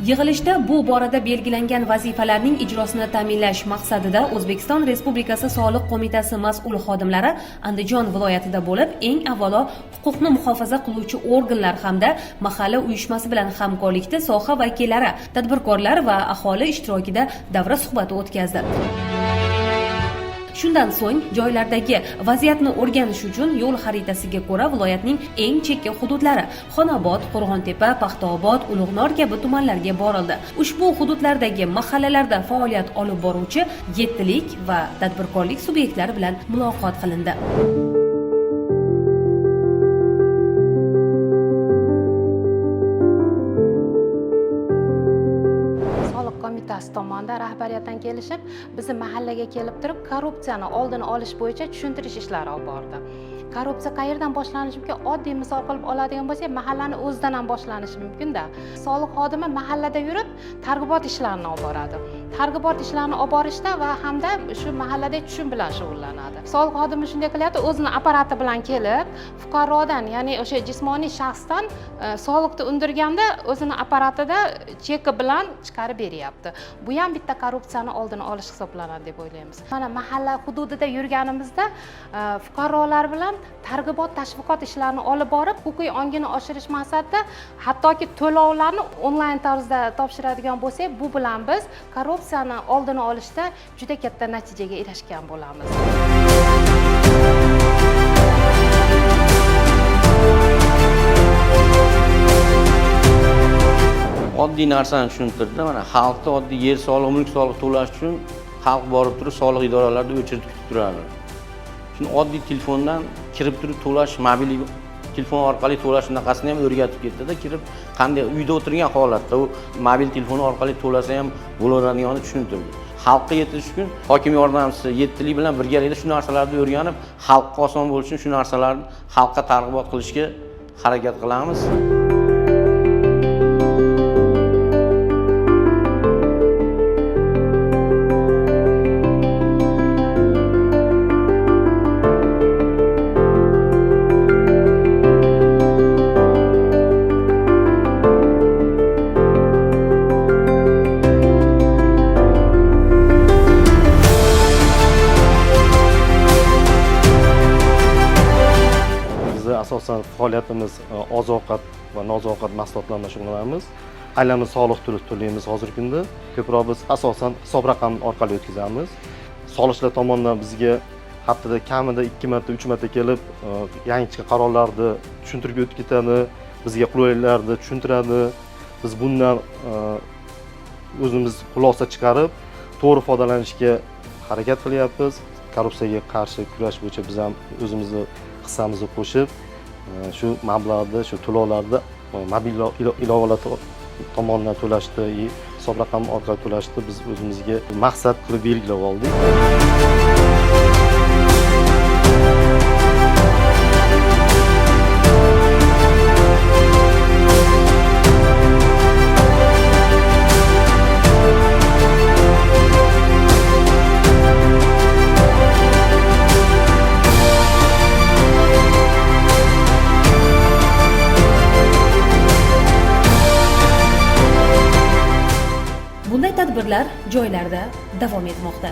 Yig'ilishda bu borada belgilangan vazifalarning ijrosini ta'minlash maqsadida O'zbekiston Respublikasi Soliq qo'mitasi mas'ul xodimlari Andijon viloyatida bo'lib, eng avvalo huquqni muhofaza qiluvchi organlar hamda mahalla uyushmasi bilan hamkorlikda soha vakillari, tadbirkorlar va aholi ishtirokida davra suhbati o'tkazdi. Shundan so'ng joylardagi vaziyatni o'rganish uchun yo'l xaritasiga ko'ra viloyatning eng chekka hududlari Xonobod, Qo'rg'ontepa, Paxtaobod, Ulug'nor kabi tumanlarga borildi. Ushbu hududlardagi mahallalarda faoliyat olib boruvchi yettilik va tadbirkorlik subyektlari bilan muloqot qilindi. Qo'mitasi tomonidan rahbariyatdan kelishib, bizni mahallaga kelib turib, korrupsiyani oldini olish bo'yicha tushuntirish ishlari olib bordi. Korrupsiya qayerdan boshlanishi mumkin? Oddiy misol qilib oladigan bo'lsak, mahallani o'zidan ham boshlanishi mumkin-da. Soliq xodimi mahallada yurib, targ'ibot ishlarini olib boradi. Targ'ibot ishlarini olib borishda va hamda shu mahallada tushum bilan shug'ullanadi. Soliq xodimi shunday qilyapti, o'zini apparati bilan kelib, fuqarodan, ya'ni o'sha jismoniy shaxsdan soliqni undirganda o'zini apparatida cheki bilan chiqarib beryapti. Bu ham bitta korrupsiyani oldini olish hisoblanadi deb o'ylaymiz. Mana mahalla hududida yurganimizda fuqarolar bilan targ'ibot, tashviqot ishlarini olib borib, huquqiy ongini oshirish maqsadida hattoki to'lovlarni onlayn tarzda topshiradigan bo'lsak, bu bilan biz korrupsiyani oldini olishda juda katta natijaga erishgan bo'lamiz. Oddiy narsani tushuntirdi. Mana xalqda oddiy yer solig'i, mulk solig'i to'lash uchun xalq borib turib soliq idoralarida o'chirib kutib turadi. Shuni oddiy telefondan kirib turib to'lash, mobil telefon orqali to'lash shunaqasini ham o'rgatib ketdi-da, kirib qanday uyda o'tirgan holatda u mobil telefon orqali to'lasa ham bo'ladiganini tushuntirdi. Xalqqa yetish uchun hokim yordamchisi yettilik bilan birgalikda shu narsalarni o'rganib, xalqqa oson bo'lishi uchun shu narsalarni xalqqa targ'ibot qilishga harakat qilamiz. Asosan faoliyatimiz oziq-ovqat va noz-ovqat mahsulotlarida shug'ullanamiz. Aylanma soliq to'laymiz hozirgi kunda. Ko'proq biz asosan hisob raqami orqali o'tkazamiz. Soliqchilar tomonidan bizga haftada kamida 2 marta, 3 marta kelib, yangi chiqqan qarorlarni tushuntirib o'tib ketadi, bizga qulayliklarni tushuntiradi. Biz bundan o'zimiz xulosa chiqarib, to'g'ri foydalanishga harakat qilyapmiz. Korrupsiyaga qarshi kurash bo'yicha biz ham o'zimizni hissamizni qo'shib, shu mablag'ni, shu to'lovlarni mobil ilovalar tomonidan to'lashni, hisob raqami orqali to'lashni biz o'zimizga maqsad qilib belgilab oldik. Bunday tadbirlar joylarda davom etmoqda.